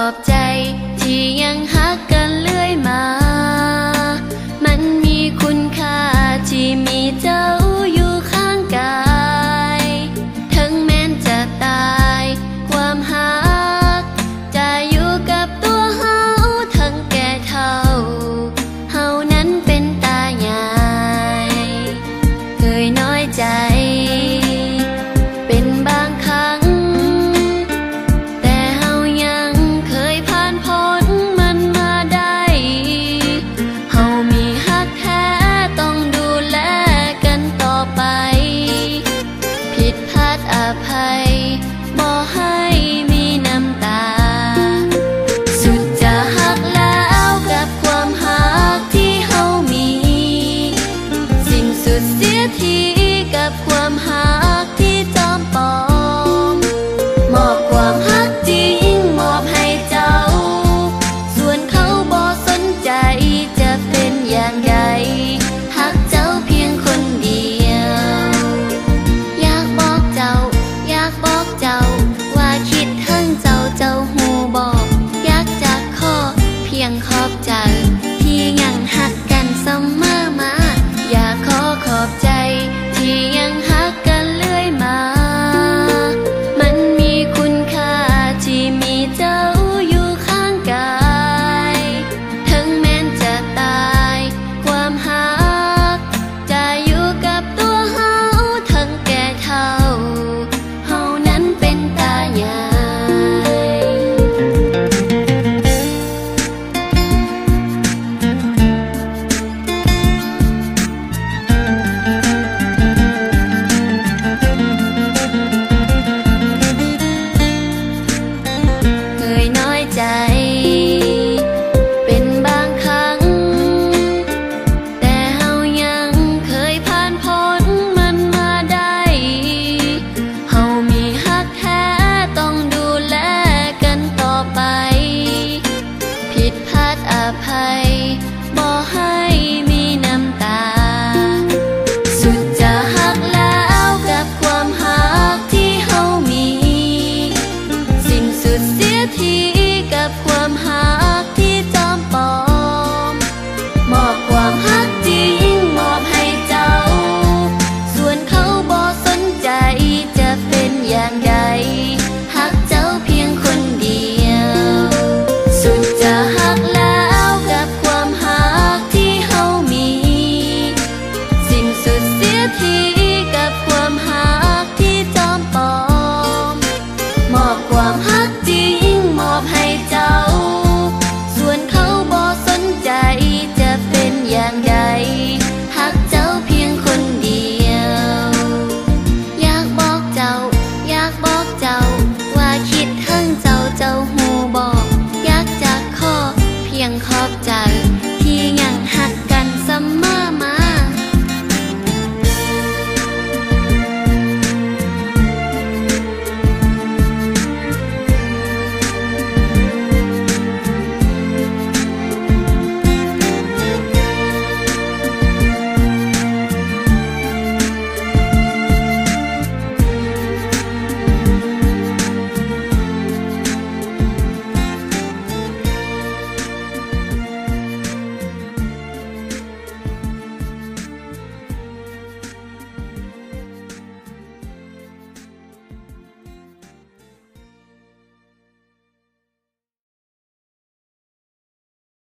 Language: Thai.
อบใจที่ยังฮักกันเรื่อยมามันมีคุณค่าที่มีเจ้าอยู่ข้างกายถึงแม้นจะตายความฮักจะอยู่กับตัวเฮาทั้งแก่เฒ่าเฮานั้นเป็นตายายเคยน้อยใจเป็นบางครั้งแต่เฮายังเคยผ่านพ้นมันมาได้เฮามีฮักแท้ต้องดูแลกันต่อไปผิดพลาดอภัยบ่ให้มีน้ำตาสุดจะฮักแล้วกับความฮักที่เฮามีสิ้นสุดเสียทีกับความฮักที่จอมปลอมมอบความฮักจริงมอบให้เจ้าส่วนเขาบ่สนใจจะเป็นอย่างไรฮักเจ้าเพียงคนเดียวอยากบอกเจ้าว่าคิดถึงเจ้าหูบอกอยากจะขอเพียงขอบใจที่ยังฮักกันเสมอมาอยากขอบใจที่ยังฮักกันเรื่อยมามันมีคุณค่าที่มีเจ้าอยู่ข้างกายถึงแม้นจะตายความฮักจะอยู่กับตัวเฮาทั้งแก่เฒ่าเฮานั้นเป็นตายายเคยน้อยใจเป็นบางครั้งแต่เฮายังเคยผ่านพ้นมันมาได้เฮามีฮักแท้ต้องดูแลกันต่อไปผิดพลาดอภัยบ่ให้มีน้ำตาสุดจะฮักแล้วกับความฮักที่เฮามีสิ้นสุดเสียทีกับความฮักที่จอมปลอมมอบความฮักจริงมอบให้เจ้าส่วนเขาบ่สนใจจะเป็นอย่างไรฮักเจ้าเพียงคนเดียวสุดจะฮักแล้วกับความฮักที่เฮามีสิ้นสุดเสียทีกับความฮักที่จอมปลอมมอบความฮักจริงมอบให้เจ้าส่วนเขาบ่สนใจจะเป็นอย่างไร